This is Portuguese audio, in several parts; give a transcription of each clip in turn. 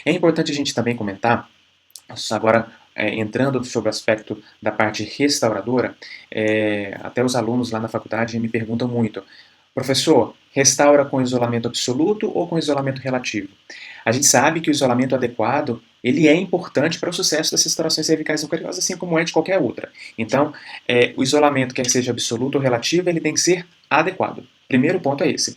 É importante a gente também comentar, agora entrando sobre o aspecto da parte restauradora, até os alunos lá na faculdade me perguntam muito: professor, restaura com isolamento absoluto ou com isolamento relativo? A gente sabe que o isolamento adequado ele é importante para o sucesso das restaurações cervicais não cariosas, assim como é de qualquer outra. Então, o isolamento, quer seja absoluto ou relativo, ele tem que ser adequado. Primeiro ponto é esse.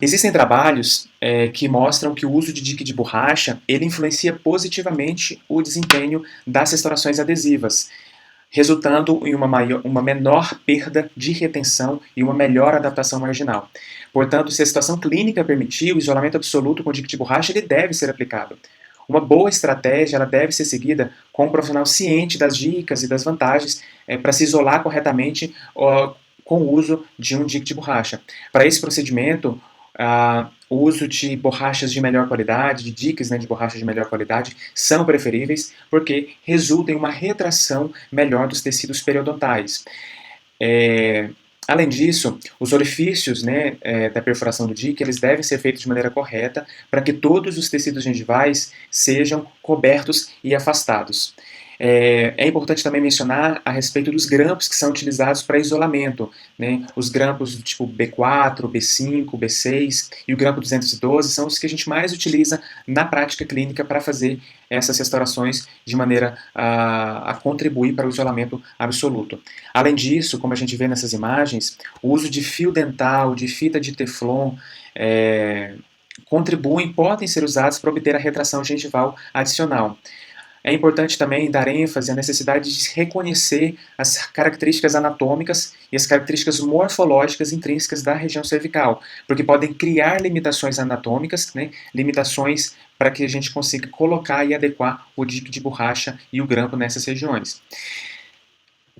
Existem trabalhos que mostram que o uso de dique de borracha ele influencia positivamente o desempenho das restaurações adesivas, resultando em uma menor perda de retenção e uma melhor adaptação marginal. Portanto, se a situação clínica permitir, o isolamento absoluto com dique de borracha ele deve ser aplicado. Uma boa estratégia ela deve ser seguida com um profissional ciente das dicas e das vantagens para se isolar corretamente com o uso de um dique de borracha. Para esse procedimento, o uso de borrachas de melhor qualidade, de diques de borracha de melhor qualidade, são preferíveis porque resultam em uma retração melhor dos tecidos periodontais. Além disso, os orifícios da perfuração do dique eles devem ser feitos de maneira correta para que todos os tecidos gengivais sejam cobertos e afastados. É importante também mencionar a respeito dos grampos que são utilizados para isolamento. Né? Os grampos do tipo B4, B5, B6 e o grampo 212 são os que a gente mais utiliza na prática clínica para fazer essas restaurações de maneira a contribuir para o isolamento absoluto. Além disso, como a gente vê nessas imagens, o uso de fio dental, de fita de teflon, podem ser usados para obter a retração gengival adicional. É importante também dar ênfase à necessidade de reconhecer as características anatômicas e as características morfológicas intrínsecas da região cervical, porque podem criar limitações anatômicas, limitações para que a gente consiga colocar e adequar o dique de borracha e o grampo nessas regiões.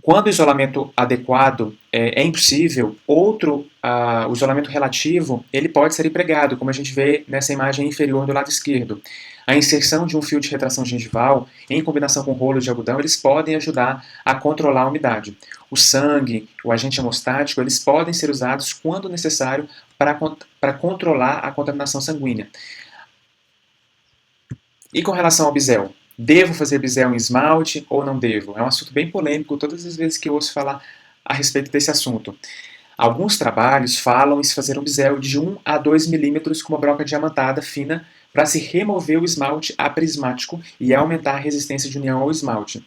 Quando o isolamento adequado é impossível, o isolamento relativo ele pode ser empregado, como a gente vê nessa imagem inferior do lado esquerdo. A inserção de um fio de retração gengival, em combinação com rolos de algodão, eles podem ajudar a controlar a umidade. O sangue, o agente hemostático, eles podem ser usados quando necessário para controlar a contaminação sanguínea. E com relação ao bisel? Devo fazer bisel em esmalte ou não devo? É um assunto bem polêmico todas as vezes que eu ouço falar a respeito desse assunto. Alguns trabalhos falam em se fazer um bisel de 1 a 2 milímetros com uma broca diamantada fina para se remover o esmalte aprismático e aumentar a resistência de união ao esmalte.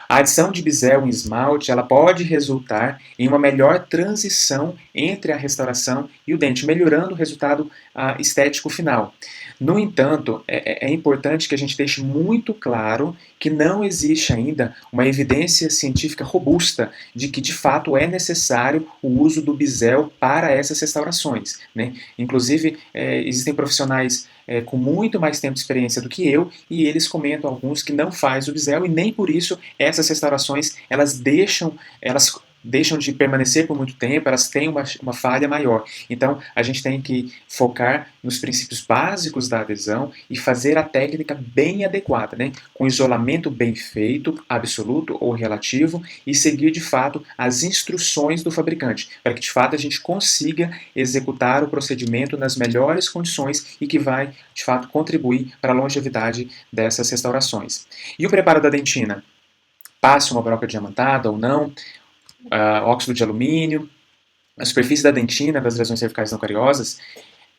A adição de bisel em esmalte ela pode resultar em uma melhor transição entre a restauração e o dente, melhorando o resultado estético final. No entanto, é importante que a gente deixe muito claro que não existe ainda uma evidência científica robusta de que de fato é necessário o uso do bisel para essas restaurações. Né? Inclusive, existem profissionais com muito mais tempo de experiência do que eu, e eles comentam alguns que não faz o bisel e nem por isso essas restaurações elas deixam de permanecer por muito tempo, elas têm uma falha maior. Então, a gente tem que focar nos princípios básicos da adesão e fazer a técnica bem adequada, né? Com isolamento bem feito, absoluto ou relativo, e seguir de fato as instruções do fabricante, para que de fato a gente consiga executar o procedimento nas melhores condições e que vai de fato contribuir para a longevidade dessas restaurações. E o preparo da dentina? Passe uma broca diamantada ou não? Óxido de alumínio. A superfície da dentina das lesões cervicais não cariosas,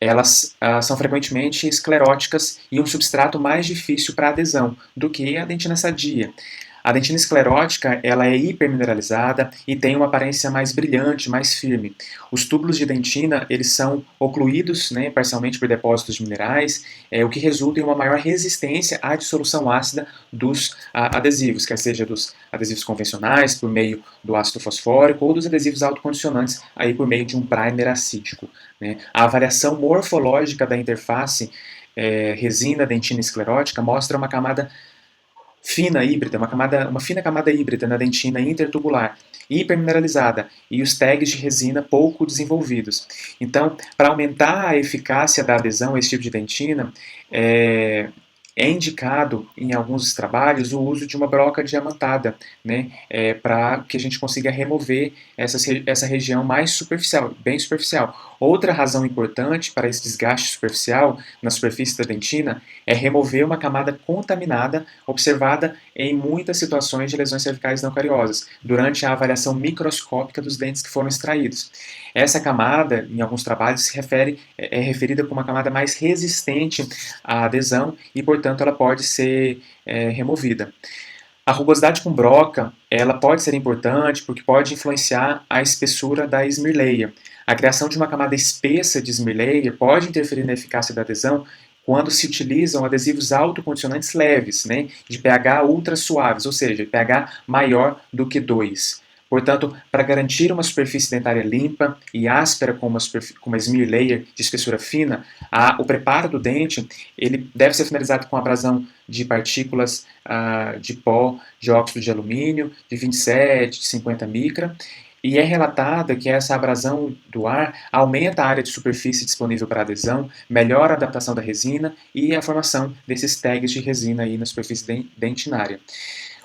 elas são frequentemente escleróticas e um substrato mais difícil para adesão do que a dentina sadia. A dentina esclerótica ela é hipermineralizada e tem uma aparência mais brilhante, mais firme. Os túbulos de dentina eles são ocluídos parcialmente por depósitos de minerais, o que resulta em uma maior resistência à dissolução ácida dos adesivos, quer seja dos adesivos convencionais por meio do ácido fosfórico ou dos adesivos autocondicionantes aí por meio de um primer acídico. Né? A avaliação morfológica da interface resina dentina esclerótica mostra uma camada fina híbrida, uma fina camada híbrida na dentina intertubular, hipermineralizada, e os tags de resina pouco desenvolvidos. Então, para aumentar a eficácia da adesão a esse tipo de dentina, É indicado, em alguns trabalhos, o uso de uma broca diamantada, né, para que a gente consiga remover essa região mais superficial, bem superficial. Outra razão importante para esse desgaste superficial na superfície da dentina é remover uma camada contaminada observada em muitas situações de lesões cervicais não cariosas, durante a avaliação microscópica dos dentes que foram extraídos. Essa camada, em alguns trabalhos, é referida como uma camada mais resistente à adesão e, portanto, ela pode ser removida. A rugosidade com broca, ela pode ser importante porque pode influenciar a espessura da Smear Layer. A criação de uma camada espessa de Smear Layer pode interferir na eficácia da adesão quando se utilizam adesivos autocondicionantes leves, né, de pH ultra suaves, ou seja, pH maior do que 2. Portanto, para garantir uma superfície dentária limpa e áspera com uma Smear Layer de espessura fina, o preparo do dente ele deve ser finalizado com abrasão de partículas de pó de óxido de alumínio de 27, de 50 micra, e é relatada que essa abrasão do ar aumenta a área de superfície disponível para adesão, melhora a adaptação da resina e a formação desses tags de resina aí na superfície dentinária.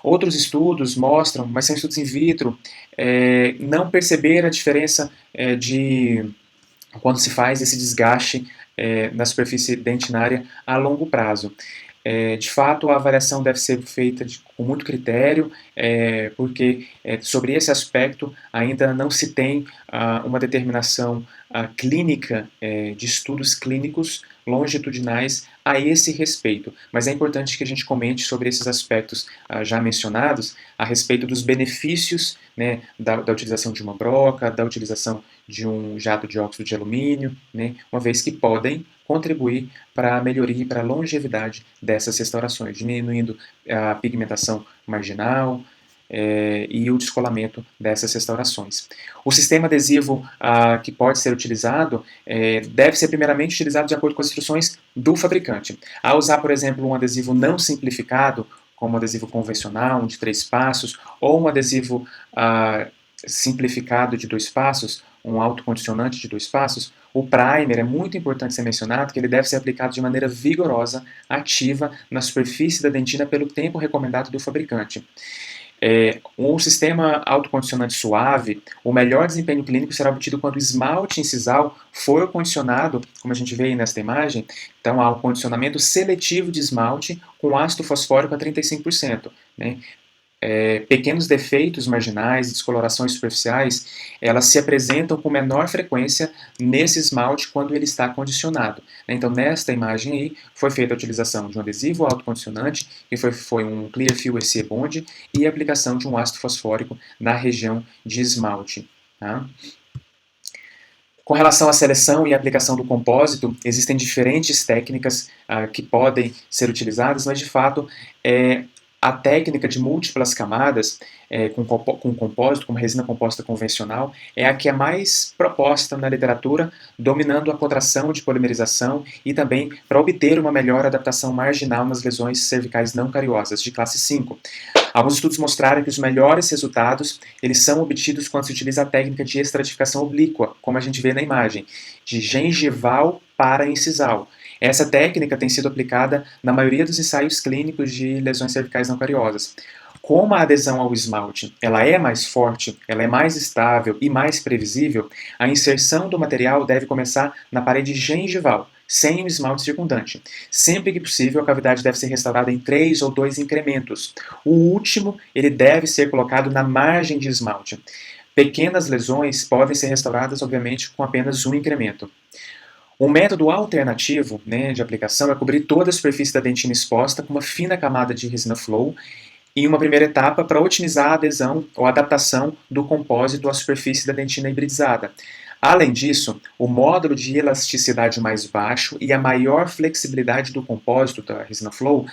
Outros estudos mostram, mas são estudos in vitro, não perceber a diferença de quando se faz esse desgaste na superfície dentinária a longo prazo. De fato, a avaliação deve ser feita com muito critério, porque sobre esse aspecto ainda não se tem uma determinação clínica de estudos clínicos longitudinais a esse respeito. Mas é importante que a gente comente sobre esses aspectos já mencionados, a respeito dos benefícios, né, da utilização de uma broca, da utilização de um jato de óxido de alumínio, né, uma vez que podem contribuir para a melhoria e para a longevidade dessas restaurações, diminuindo a pigmentação marginal e o descolamento dessas restaurações. O sistema adesivo que pode ser utilizado deve ser primeiramente utilizado de acordo com as instruções do fabricante. Ao usar, por exemplo, um adesivo não simplificado, como um adesivo convencional, um de 3 passos, ou um adesivo simplificado de 2 passos, um autocondicionante de 2 passos, o primer é muito importante ser mencionado que ele deve ser aplicado de maneira vigorosa, ativa, na superfície da dentina pelo tempo recomendado do fabricante. Um sistema autocondicionante suave, o melhor desempenho clínico será obtido quando o esmalte incisal for condicionado, como a gente vê aí nesta imagem. Então, há um condicionamento seletivo de esmalte com ácido fosfórico a 35%. Né? Pequenos defeitos marginais, descolorações superficiais, elas se apresentam com menor frequência nesse esmalte quando ele está condicionado. Então, nesta imagem aí, foi feita a utilização de um adesivo autocondicionante, que foi um Clearfill EC Bond, e a aplicação de um ácido fosfórico na região de esmalte. Tá? Com relação à seleção e aplicação do compósito, existem diferentes técnicas que podem ser utilizadas, mas de fato a técnica de múltiplas camadas com compósito, como resina composta convencional, é a que é mais proposta na literatura, dominando a contração de polimerização e também para obter uma melhor adaptação marginal nas lesões cervicais não cariosas, de classe 5. Alguns estudos mostraram que os melhores resultados eles são obtidos quando se utiliza a técnica de estratificação oblíqua, como a gente vê na imagem, de gengival para incisal. Essa técnica tem sido aplicada na maioria dos ensaios clínicos de lesões cervicais não cariosas. Como a adesão ao esmalte ela é mais forte, ela é mais estável e mais previsível, a inserção do material deve começar na parede gengival, sem o esmalte circundante. Sempre que possível, a cavidade deve ser restaurada em 3 ou 2 incrementos. O último ele deve ser colocado na margem de esmalte. Pequenas lesões podem ser restauradas, obviamente, com apenas um incremento. Um método alternativo de aplicação é cobrir toda a superfície da dentina exposta com uma fina camada de resina flow em uma primeira etapa para otimizar a adesão ou adaptação do compósito à superfície da dentina hibridizada. Além disso, o módulo de elasticidade mais baixo e a maior flexibilidade do compósito da resina flow,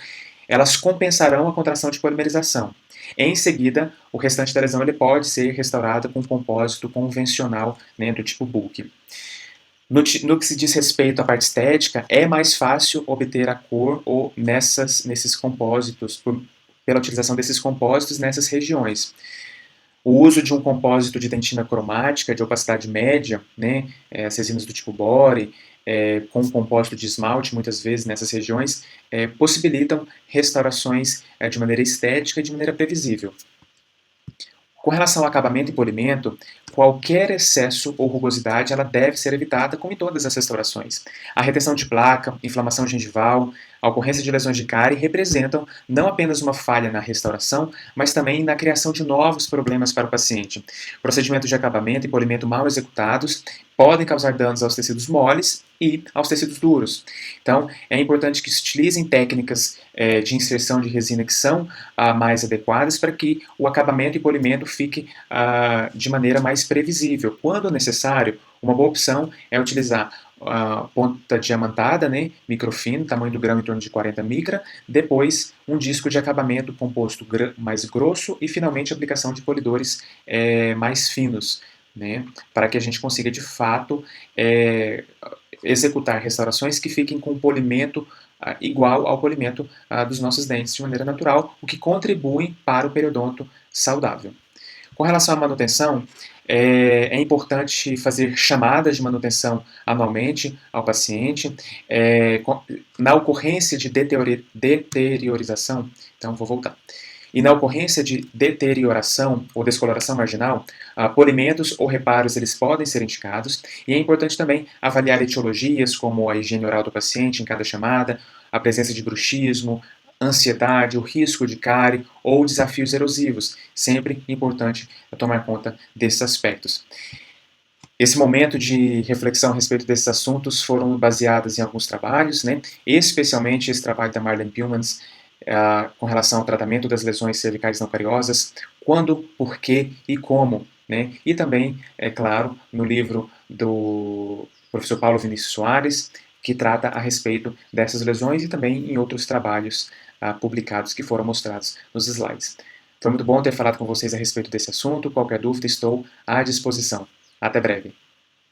elas compensarão a contração de polimerização. Em seguida, o restante da lesão ele pode ser restaurado com compósito convencional do tipo bulk. No que se diz respeito à parte estética, é mais fácil obter a cor ou nesses compósitos, pela utilização desses compósitos nessas regiões. O uso de um compósito de dentina cromática de opacidade média, né, as resinas do tipo Bore, com um compósito de esmalte, muitas vezes nessas regiões, possibilitam restaurações de maneira estética e de maneira previsível. Com relação ao acabamento e polimento, qualquer excesso ou rugosidade ela deve ser evitada, como em todas as restaurações. A retenção de placa, inflamação gengival, a ocorrência de lesões de cárie representam não apenas uma falha na restauração, mas também na criação de novos problemas para o paciente. Procedimentos de acabamento e polimento mal executados podem causar danos aos tecidos moles e aos tecidos duros. Então, é importante que se utilizem técnicas de inserção de resina que são mais adequadas para que o acabamento e polimento fique de maneira mais previsível. Quando necessário, uma boa opção é utilizar ponta diamantada, né, microfino, tamanho do grão em torno de 40 micra, depois um disco de acabamento composto mais grosso e finalmente a aplicação de polidores mais finos, né, para que a gente consiga de fato executar restaurações que fiquem com polimento igual ao polimento dos nossos dentes de maneira natural, o que contribui para o periodonto saudável. Com relação à manutenção, é importante fazer chamadas de manutenção anualmente ao paciente. Na ocorrência de deteriorização, então vou voltar. E na ocorrência de deterioração ou descoloração marginal, polimentos ou reparos eles podem ser indicados. E é importante também avaliar etiologias como a higiene oral do paciente em cada chamada, a presença de bruxismo, ansiedade, o risco de cárie ou desafios erosivos. Sempre importante tomar conta desses aspectos. Esse momento de reflexão a respeito desses assuntos foram baseados em alguns trabalhos, né? Especialmente esse trabalho da Marlene Pillmans com relação ao tratamento das lesões cervicais não cariosas, quando, por quê e como, né? E também, é claro, no livro do professor Paulo Vinícius Soares, que trata a respeito dessas lesões e também em outros trabalhos publicados que foram mostrados nos slides. Foi muito bom ter falado com vocês a respeito desse assunto. Qualquer dúvida, estou à disposição. Até breve.